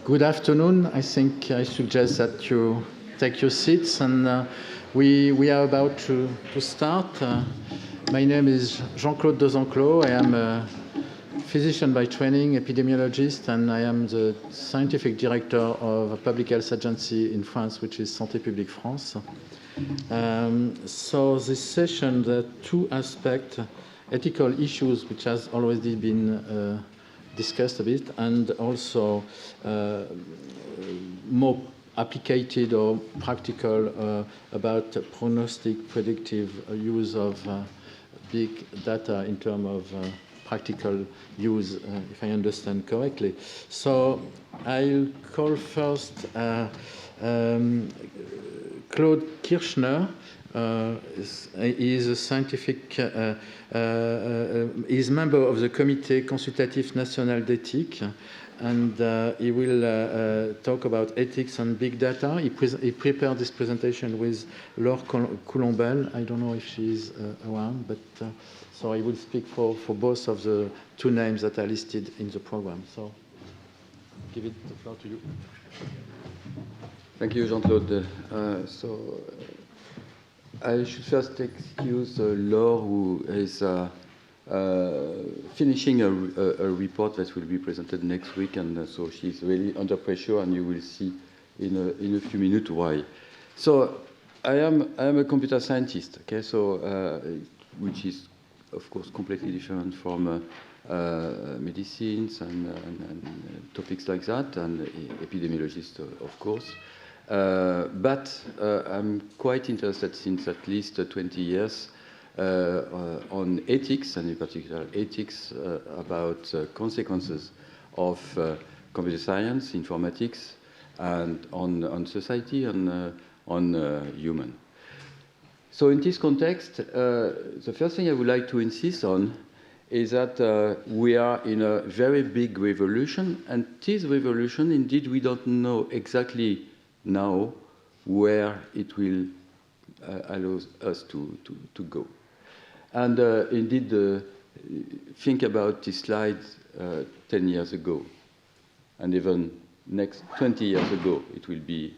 Good afternoon. I think I suggest that you take your seats, and we are about to start. My name is Jean-Claude Dezenclos. I am a physician by training, epidemiologist, and I am the scientific director of a public health agency in France, which is Santé Publique France. So this session, there are two aspects: ethical issues, which has already been discussed a bit, and also more applied or practical about prognostic, predictive use of big data in terms of practical use, if I understand correctly. So I'll call first Claude Kirchner. He is a scientific, he is member of the Comité Consultatif National d'Éthique, and he will talk about ethics and big data. He prepared this presentation with Laure Coulombel. I don't know if she's around, but so I will speak for both of the two names that are listed in the program. So give it the floor to you. Thank you, Jean-Claude. I should first excuse Laure, who is finishing a report that will be presented next week, and so she's really under pressure, and you will see in a few minutes why. So I am a computer scientist, okay? So which is of course completely different from medicines and topics like that, and epidemiologist, of course. But I'm quite interested since at least 20 years on ethics, and in particular ethics about consequences of computer science, informatics, and on society and on human. So in this context, the first thing I would like to insist on is that we are in a very big revolution, and this revolution, indeed, we don't know exactly now where it will allow us to go. And indeed, think about this slide 10 years ago, and even next 20 years ago, it will be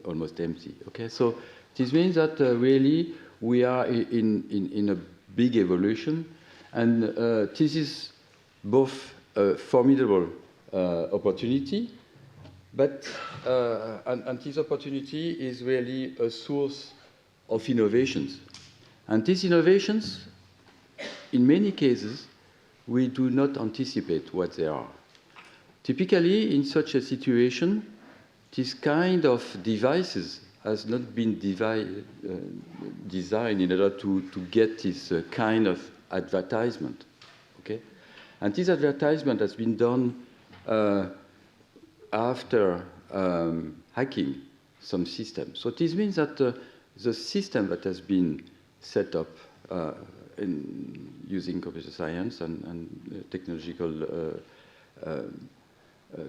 almost empty. Okay, so this means that really we are in a big evolution, and this is both a formidable opportunity, but and this opportunity is really a source of innovations. And these innovations, in many cases, we do not anticipate what they are. Typically, in such a situation, this kind of devices has not been designed in order to get this kind of advertisement. Okay? And this advertisement has been done after hacking some system. So this means that the system that has been set up in using computer science and technological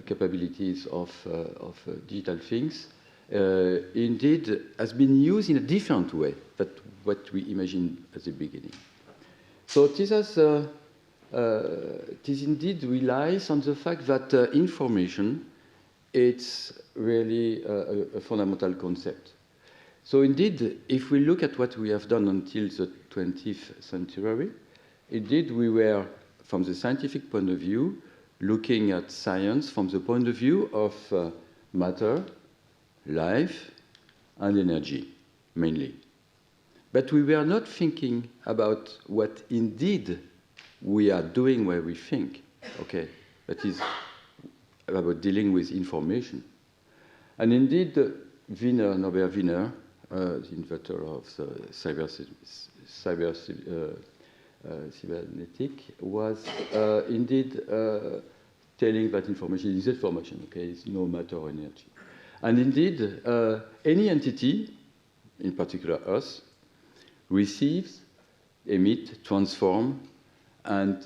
capabilities of digital things indeed has been used in a different way than what we imagined at the beginning. So this has this indeed relies on the fact that information, it's really a fundamental concept. So indeed, if we look at what we have done until the 20th century, indeed we were, from the scientific point of view, looking at science from the point of view of matter, life, and energy, mainly. But we were not thinking about what indeed we are doing where we think, okay? That is about dealing with information. And indeed, Norbert Wiener, the inventor of the cybernetic, was indeed telling that information is information, okay? It's no matter or energy. And indeed, any entity, in particular us, receives, emits, transforms, and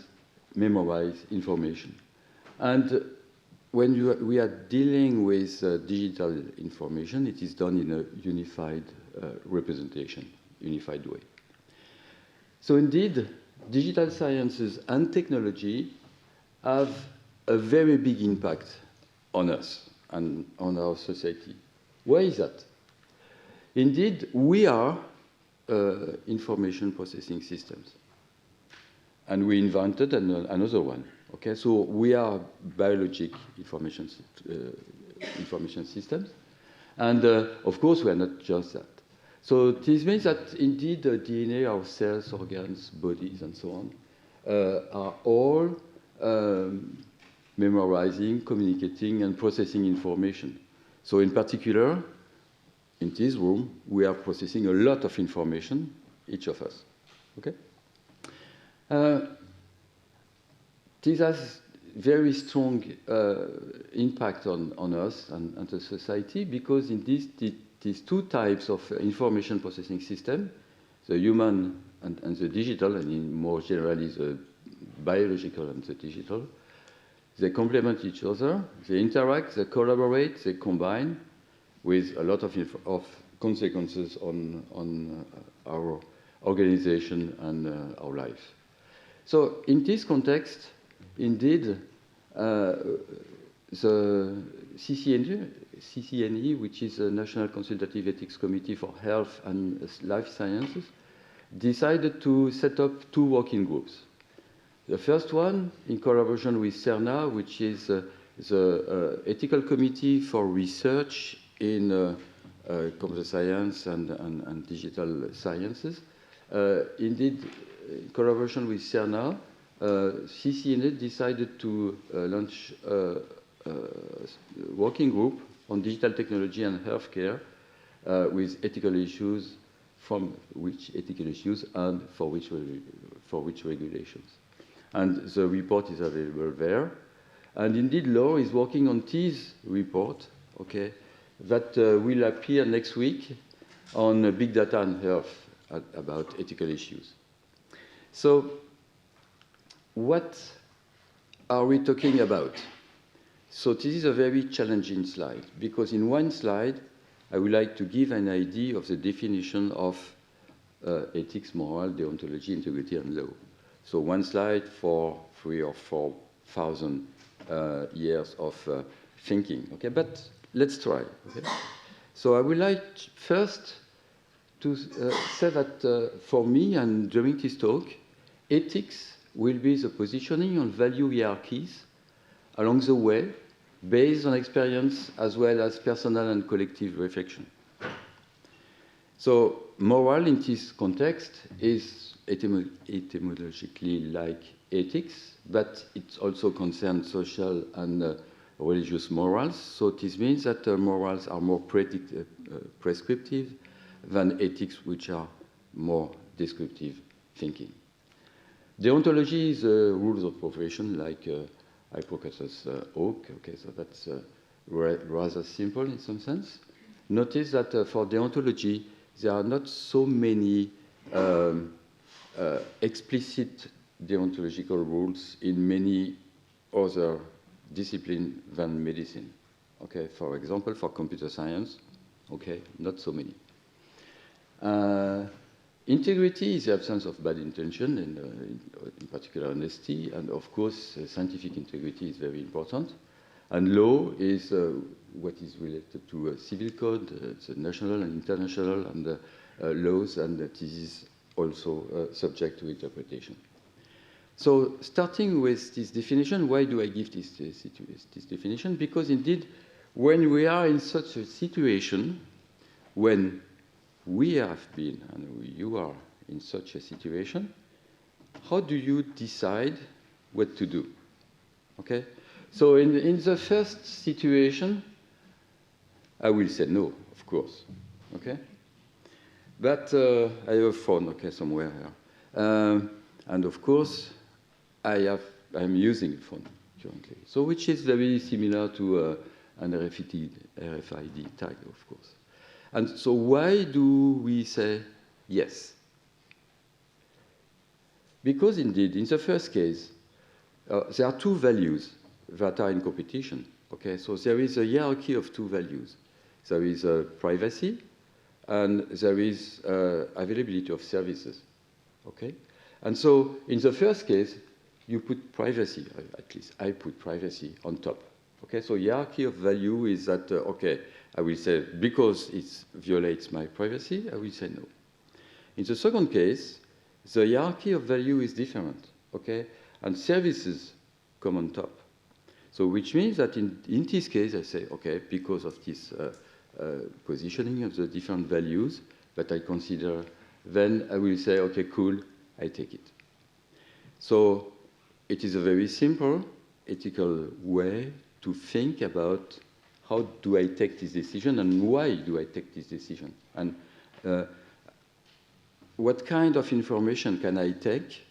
memorize information. And when we are dealing with digital information, it is done in a unified representation, unified way. So indeed, digital sciences and technology have a very big impact on us. and on our society. Why is that? Indeed, we are information processing systems. And we invented another one. Okay, so we are biologic information systems. And of course, we are not just that. So this means that indeed the DNA, our cells, organs, bodies, and so on, are all memorizing, communicating, and processing information. So in particular, in this room, we are processing a lot of information, each of us. Okay? This has very strong impact on us and the society, because in these two types of information processing system, the human and the digital, and in more generally the biological and the digital, they complement each other, they interact, they collaborate, they combine, with a lot of consequences on our organization and our life. So in this context, indeed, the CCNE, which is a National Consultative Ethics Committee for Health and Life Sciences, decided to set up two working groups. The first one, in collaboration with CERNA, which is the Ethical Committee for Research in computer science and digital sciences. Indeed, in collaboration with CERNA, CCNE decided to launch a working group on digital technology and healthcare with ethical issues, from which ethical issues and for which regulations. And the report is available there. And indeed, Laure is working on this report, okay, that will appear next week on big data and health about ethical issues. So, what are we talking about? So this is a very challenging slide, because in one slide, I would like to give an idea of the definition of ethics, moral, deontology, integrity, and law. So one slide for 3,000 or 4,000 years of thinking. Okay, but let's try. Okay? So I would like first to say that for me, and during this talk, ethics will be the positioning on value hierarchies along the way, based on experience as well as personal and collective reflection. So moral in this context is etymologically like ethics, but it also concerns social and religious morals. So this means that morals are more prescriptive than ethics, which are more descriptive thinking. Deontology is rules of profession, like Hippocrates' oath. Okay, so that's rather simple in some sense. Notice that for deontology, there are not so many explicit deontological rules in many other disciplines than medicine. Okay, for example, for computer science, okay, not so many. Integrity is the absence of bad intention, in particular honesty, and of course, scientific integrity is very important. And law is what is related to civil code, it's national and international and laws, and this is also subject to interpretation. So, starting with this definition, why do I give this definition? Because indeed, when we are in such a situation, when we have been, and you are in such a situation, how do you decide what to do? Okay? So in the first situation, I will say no, of course. Okay? But I have a phone, okay, somewhere here. And of course, I'm using a phone currently. So which is very similar to an RFID tag, of course. And so why do we say yes? Because indeed, in the first case, there are two values that are in competition. Okay, so there is a hierarchy of two values. There is privacy, and there is availability of services. Okay, and so in the first case, you put privacy, at least I put privacy on top. Okay, so hierarchy of value is that, okay, I will say, because it violates my privacy, I will say no. In the second case, the hierarchy of value is different, okay? And services come on top. So which means that in this case, I say, okay, because of this positioning of the different values that I consider, then I will say, okay, cool, I take it. So it is a very simple ethical way to think about how do I take this decision and why do I take this decision? And what kind of information can I take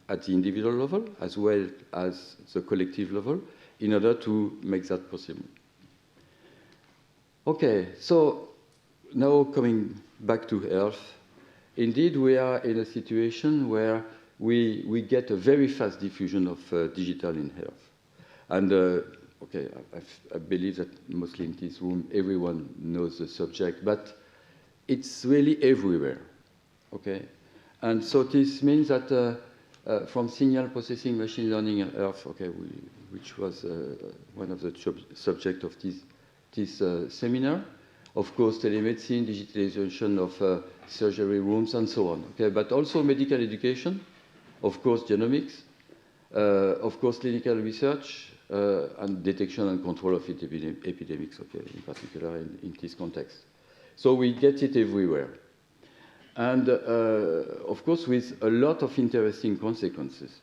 at the individual level as well as the collective level in order to make that possible? Okay, so now coming back to health, indeed we are in a situation where we get a very fast diffusion of digital in health. And okay, I believe that mostly in this room everyone knows the subject, but it's really everywhere, okay? And so this means that from signal processing, machine learning in health, okay, which was one of the subjects of this seminar, of course, telemedicine, digitalization of surgery rooms, and so on, okay? But also medical education, of course, genomics, of course, clinical research, and detection and control of epidemics, okay, in particular in this context. So we get it everywhere. And, of course, with a lot of interesting consequences.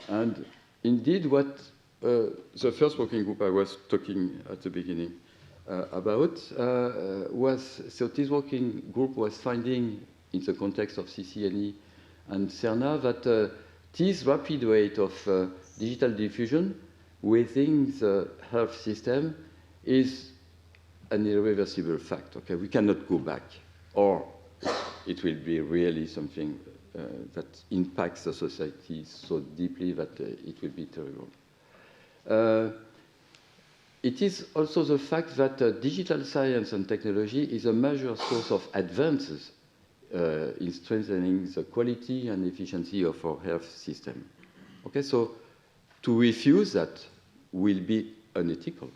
And indeed, what the first working group I was talking at the beginning about was, so this working group was finding, in the context of CCNE and CERNA, that this rapid rate of digital diffusion within the health system is an irreversible fact. Okay, we cannot go back, or it will be really something that impacts the society so deeply that it will be terrible. It is also the fact that digital science and technology is a major source of advances in strengthening the quality and efficiency of our health system. Okay, so to refuse that will be unethical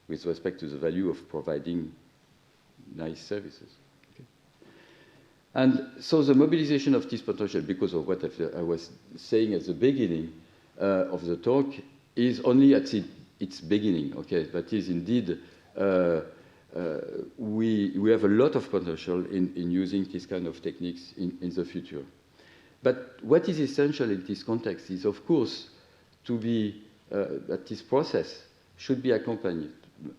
with respect to the value of providing nice services. Okay? And so the mobilization of this potential, because of what I was saying at the beginning of the talk, is only at its beginning. Okay, that is indeed we have a lot of potential in using this kind of techniques in the future. But what is essential in this context is, of course, to be that this process should be accompanied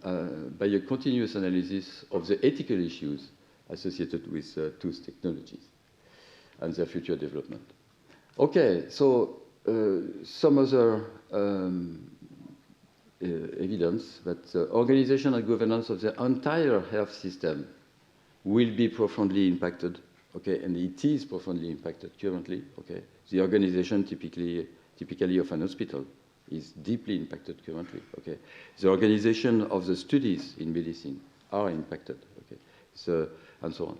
by a continuous analysis of the ethical issues associated with those technologies and their future development. Okay, so some other evidence that the organization and governance of the entire health system will be profoundly impacted, okay, and it is profoundly impacted currently, okay. The organization typically of an hospital is deeply impacted currently, okay. The organization of the studies in medicine are impacted, okay, so, and so on.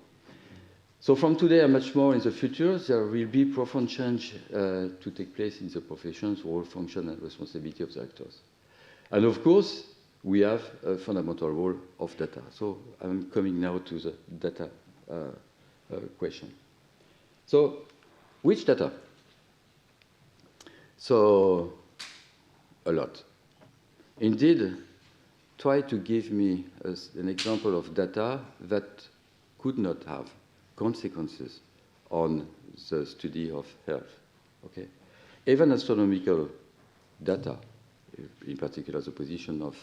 So from today and much more in the future, there will be profound change to take place in the profession's role, function, and responsibility of the actors. And of course, we have a fundamental role of data. So I'm coming now to the data question. So which data? So a lot. Indeed, try to give me an example of data that could not have consequences on the study of health. Okay? Even astronomical data, in particular the position of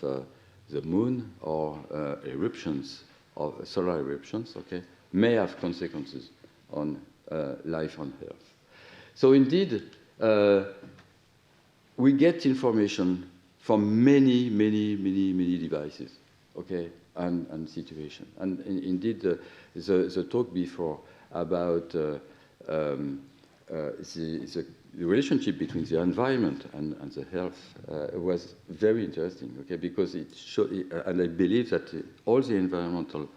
the moon or eruptions, or solar eruptions, okay, may have consequences on life on Earth. So indeed, we get information from many devices, okay, and situations. And indeed, the talk before about the relationship between the environment and the health was very interesting, okay, because it showed, and I believe that all the environmental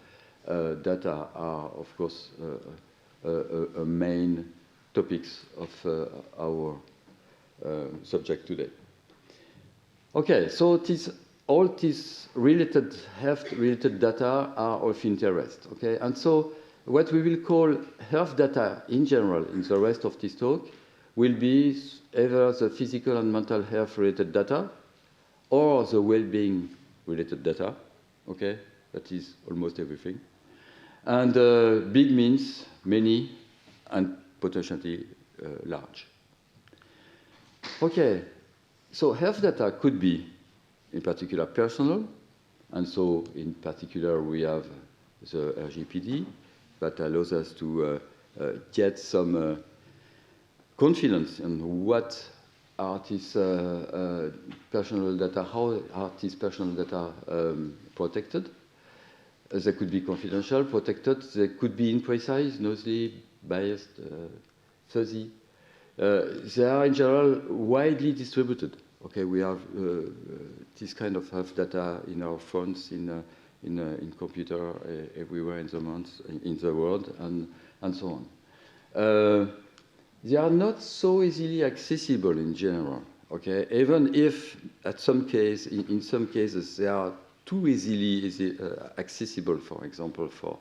data are, of course, a main topics of our subject today. Okay, so it is all these health-related data are of interest, okay? And so what we will call health data in general in the rest of this talk will be either the physical and mental health-related data or the well-being-related data, okay? That is almost everything. And big means many and potentially large. Okay, so health data could be, in particular, personal, and so in particular we have the RGPD that allows us to get some confidence in what are these personal data, how are these personal data protected. They could be confidential, protected, they could be imprecise, noisy, biased, fuzzy. They are in general widely distributed. Okay, we have this kind of health data in our phones, in computer everywhere in the world, and so on. They are not so easily accessible in general. Okay, even if at in some cases they are too easily accessible, for example, for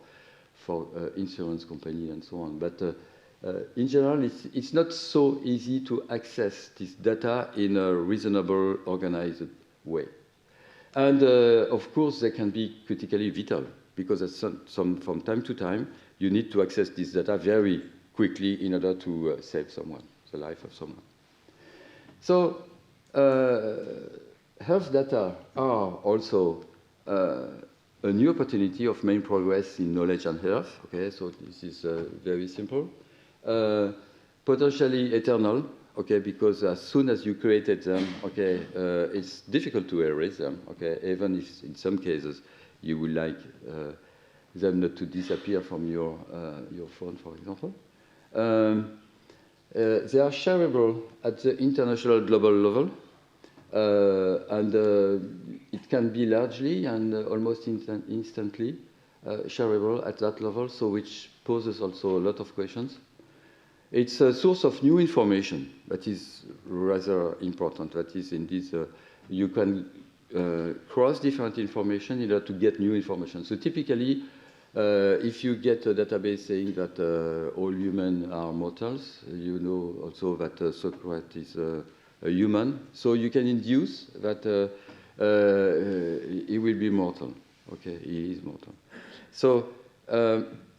insurance company and so on. But in general, it's not so easy to access this data in a reasonable, organized way. And of course, they can be critically vital because from time to time, you need to access this data very quickly in order to save someone, the life of someone. So health data are also a new opportunity of main progress in knowledge and health. Okay, so this is very simple. Potentially eternal, okay, because as soon as you created them, okay, it's difficult to erase them, okay, even if in some cases you would like them not to disappear from your phone, for example. They are shareable at the international global level, and it can be largely and almost instantly shareable at that level, so which poses also a lot of questions. It's a source of new information that is rather important. That is, indeed, you can cross different information in order to get new information. So typically, if you get a database saying that all humans are mortals, you know also that Socrates is a human. So you can induce that he will be mortal. Okay, he is mortal. So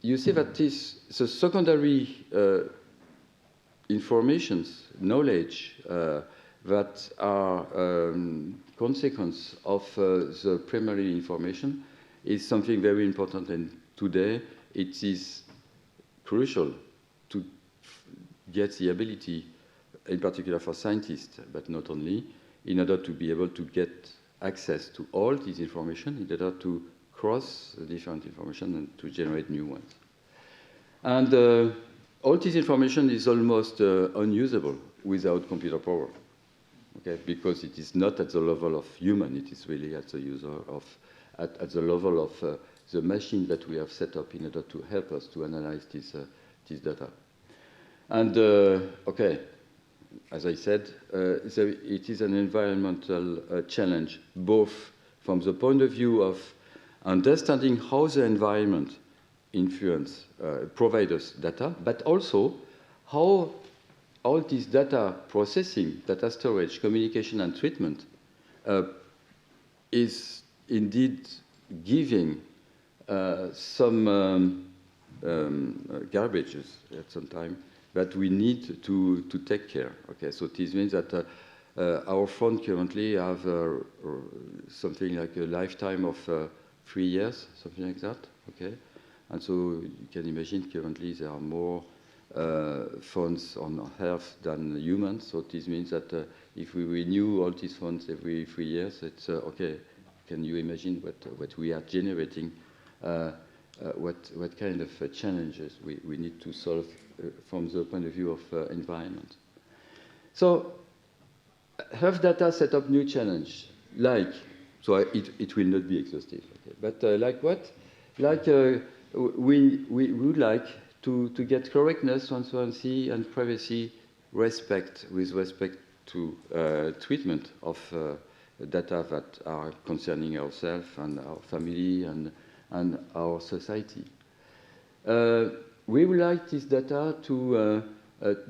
you see that the secondary informations, knowledge that are consequence of the primary information is something very important, and today it is crucial to get the ability, in particular for scientists, but not only, in order to be able to get access to all this information, in order to cross the different information and to generate new ones. And all this information is almost unusable without computer power, okay? Because it is not at the level of human, it is really at the at the level of the machine that we have set up in order to help us to analyze this data. And okay, as I said, it is an environmental challenge, both from the point of view of understanding how the environment influence provide us data, but also how all this data processing, data storage, communication, and treatment is indeed giving some garbages at some time that we need to take care. Okay, so this means that our phone currently have something like a lifetime of 3 years, something like that. Okay. And so you can imagine currently there are more phones on Earth than humans. So this means that if we renew all these phones every 3 years, it's okay. Can you imagine what we are generating? What kind of challenges we need to solve from the point of view of environment? So health data set up new challenge, like, so it will not be exhaustive, okay, but like what? Like we would like to get correctness, transparency, and privacy with respect to treatment of data that are concerning ourselves and our family and our society. We would like this data to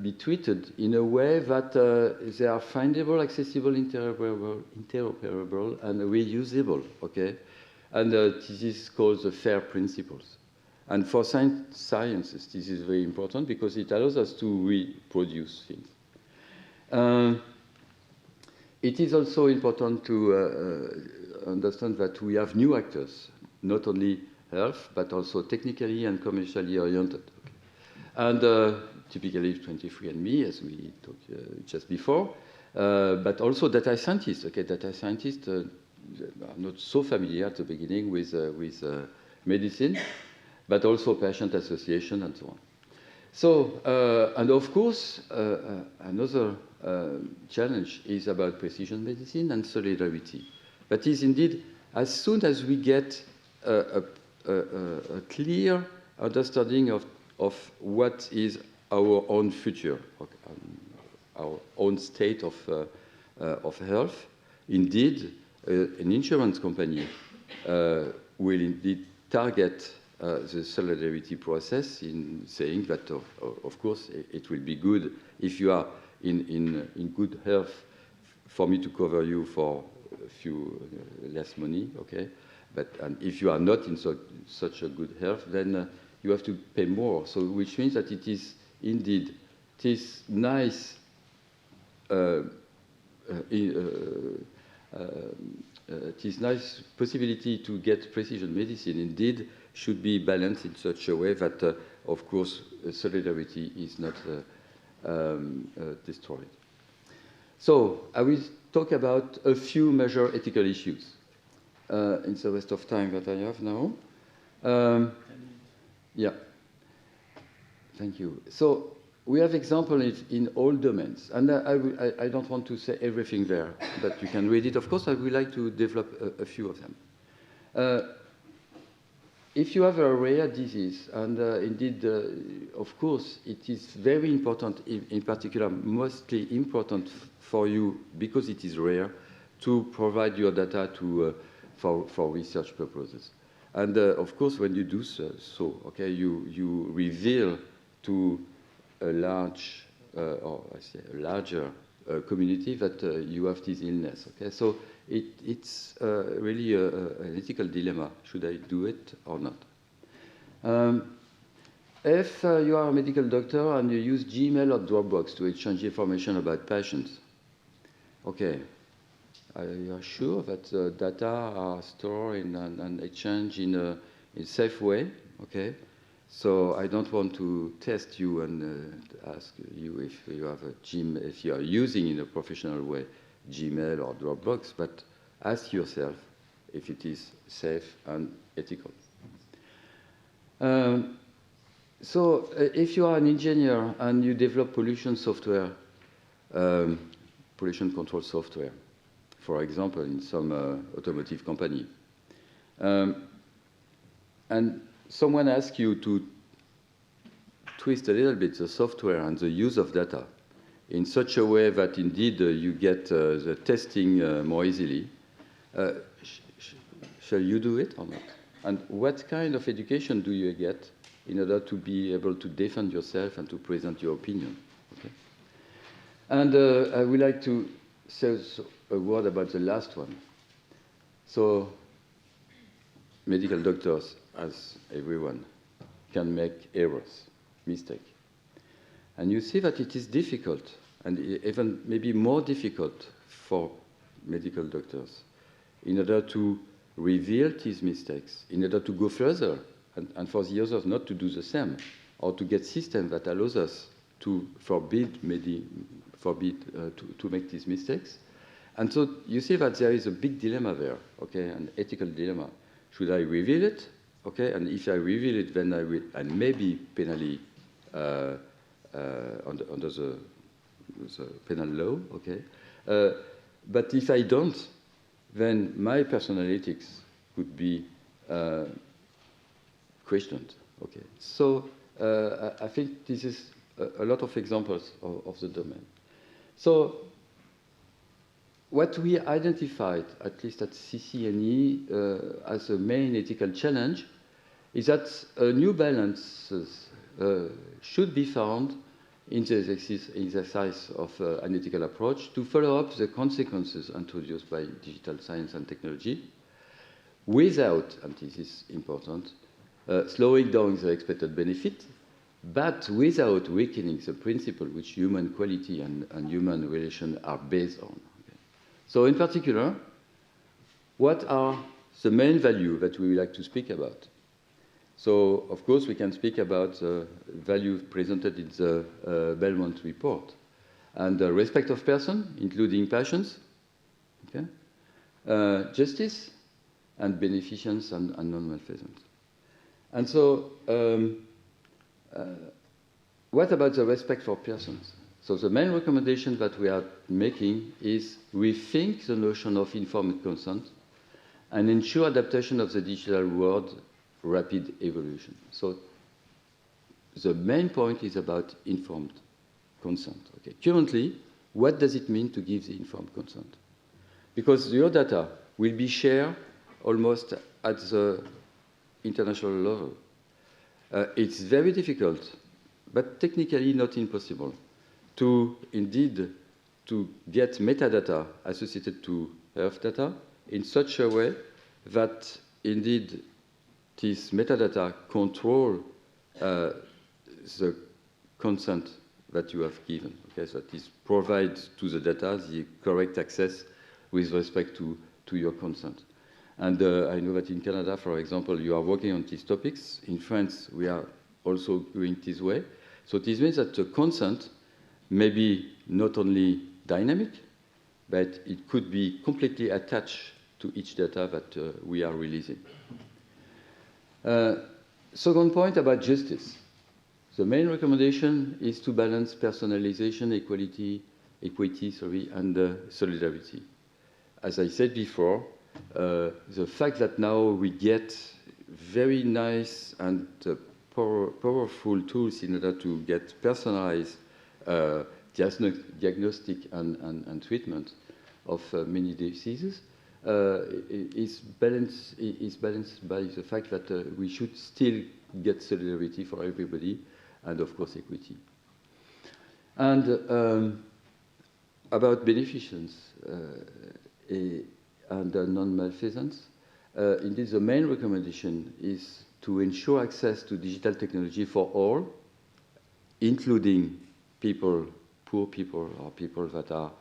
be treated in a way that they are findable, accessible, interoperable, and reusable, okay? And this is called the FAIR principles. And for sciences, this is very important because it allows us to reproduce things. It is also important to understand that we have new actors, not only health, but also technically and commercially oriented. Okay. And typically 23andMe, as we talked just before, but also data scientists. Okay, data scientists are not so familiar at the beginning with medicine, but also patient association and so on. So, and of course, another challenge is about precision medicine and solidarity. But is indeed, as soon as we get a clear understanding of what is our own future, our own state of health, indeed, an insurance company will indeed target the solidarity process in saying that, of course, it will be good if you are in good health for me to cover you for a few less money, okay? But and if you are not in such a good health, then you have to pay more. So, which means that it is indeed this nice possibility to get precision medicine indeed should be balanced in such a way that, of course, solidarity is not destroyed. So I will talk about a few major ethical issues in the rest of time that I have now. Yeah. Thank you. So we have examples in all domains, and I don't want to say everything there, but you can read it. Of course, I would like to develop a few of them. If you have a rare disease, and indeed, of course, it is very important, in particular, mostly important for you, because it is rare, to provide your data for research purposes. And of course, when you do so, okay, you reveal to a large, or I say a larger community that you have this illness. Okay, so it's really an ethical dilemma: should I do it or not? If you are a medical doctor and you use Gmail or Dropbox to exchange information about patients, okay, are you sure that data are stored and exchanged in a safe way? Okay. So I don't want to test you and ask you if you have a Gmail, if you are using in a professional way Gmail or Dropbox, but ask yourself if it is safe and ethical. So if you are an engineer and you develop pollution software, pollution control software, for example, in some automotive company, and someone asks you to twist a little bit the software and the use of data in such a way that indeed you get the testing more easily, shall you do it or not? And what kind of education do you get in order to be able to defend yourself and to present your opinion? Okay? And I would like to say a word about the last one. So medical doctors, as everyone, can make errors, mistakes. And you see that it is difficult, and even maybe more difficult for medical doctors, in order to reveal these mistakes, in order to go further, and for the others not to do the same, or to get systems that allows us to forbid to make these mistakes. And so you see that there is a big dilemma there, okay, an ethical dilemma. Should I reveal it? Okay, and if I reveal it, then I will, and maybe penally under the penal law, okay. But if I don't, then my personal ethics could be questioned. Okay, so I think this is a lot of examples of the domain. So what we identified, at least at CCNE, as a main ethical challenge is that a new balance should be found in the exercise of an ethical approach to follow up the consequences introduced by digital science and technology without, and this is important, slowing down the expected benefit, but without weakening the principle which human quality and human relations are based on. Okay. So in particular, what are the main values that we would like to speak about? So, of course, we can speak about the value presented in the Belmont report, and the respect of person, including patients, okay? Justice, and beneficence and non-malfeasance. And so, what about the respect for persons? So the main recommendation that we are making is rethink the notion of informed consent and ensure adaptation of the digital world rapid evolution. So the main point is about informed consent. Okay. Currently, what does it mean to give the informed consent? Because your data will be shared almost at the international level. It's very difficult, but technically not impossible, to indeed to get metadata associated to health data in such a way that indeed this metadata control the consent that you have given. Okay, so this provides to the data the correct access with respect to your consent. And I know that in Canada, for example, you are working on these topics. In France, we are also going this way. So this means that the consent may be not only dynamic, but it could be completely attached to each data that we are releasing. Second point about justice. The main recommendation is to balance personalization, equity, and solidarity. As I said before, the fact that now we get very nice and powerful tools in order to get personalized diagnostic and treatment of many diseases is balanced by the fact that we should still get solidarity for everybody and, of course, equity. And about beneficence and non-malfeasance, indeed the main recommendation is to ensure access to digital technology for all, including people, poor people, or people that are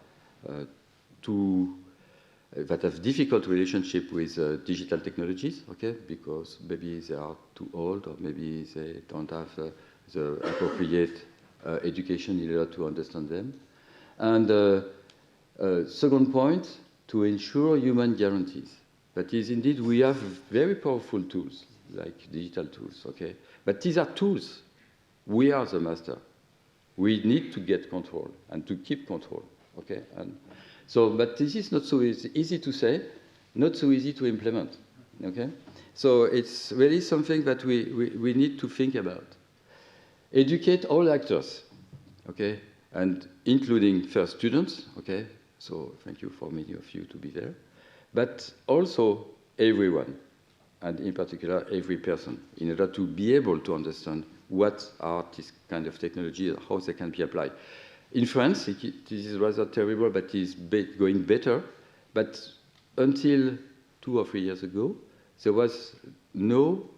that have difficult relationship with digital technologies, okay, because maybe they are too old or maybe they don't have the appropriate education in order to understand them. And second point, to ensure human guarantees. That is, indeed, we have very powerful tools, like digital tools, okay? But these are tools. We are the master. We need to get control and to keep control, okay? And so, but this is not so easy to say, not so easy to implement, okay? So it's really something that we need to think about. Educate all actors, okay? And including first students, okay? So thank you for many of you to be there. But also everyone, and in particular every person, in order to be able to understand what are these kind of technologies, how they can be applied. In France, this is rather terrible, but it's going better. But until 2 or 3 years ago, there was no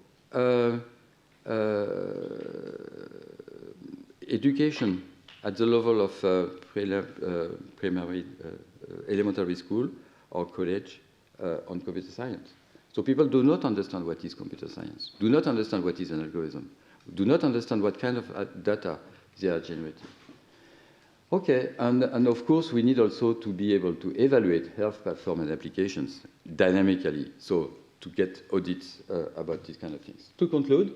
education at the level of primary, elementary school or college on computer science. So people do not understand what is computer science, do not understand what is an algorithm, do not understand what kind of data they are generating. Okay, and of course we need also to be able to evaluate health platform and applications dynamically, so to get audits about these kind of things. To conclude,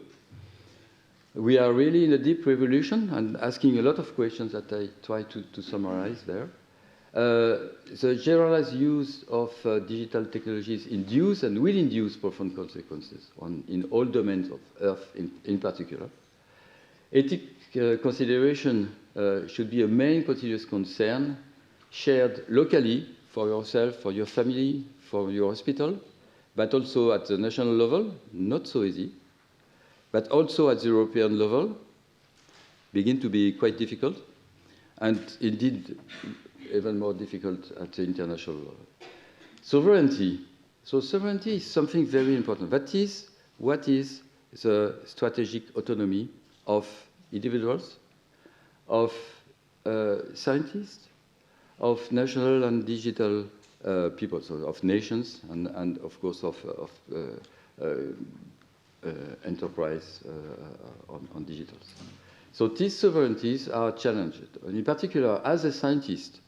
we are really in a deep revolution and asking a lot of questions that I try to summarize there. The generalized use of digital technologies induce and will induce profound consequences in all domains of health in particular. Ethic consideration should be a main continuous concern shared locally for yourself, for your family, for your hospital, but also at the national level, not so easy, but also at the European level, begin to be quite difficult, and indeed even more difficult at the international level. Sovereignty. So sovereignty is something very important. That is, what is the strategic autonomy of individuals, of scientists, of national and digital people, so of nations, and of course of enterprise on digitals. So these sovereignties are challenged. And in particular, as a scientist,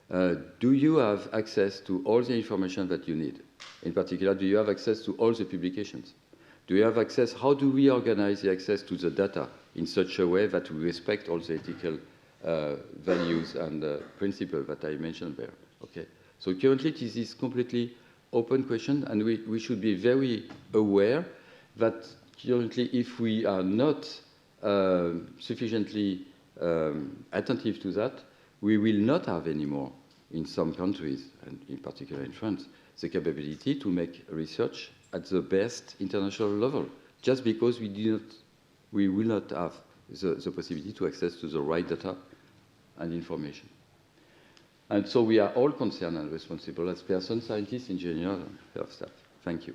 do you have access to all the information that you need? In particular, do you have access to all the publications? Do you have access? How do we organize the access to the data in such a way that we respect all the ethical values and principles that I mentioned there? Okay. So currently, this is completely open question, and we should be very aware that currently, if we are not sufficiently attentive to that, we will not have anymore in some countries, and in particular in France, the capability to make research at the best international level, just because we will not have the possibility to access to the right data and information. And so we are all concerned and responsible as persons, scientists, engineers, and staff. Thank you.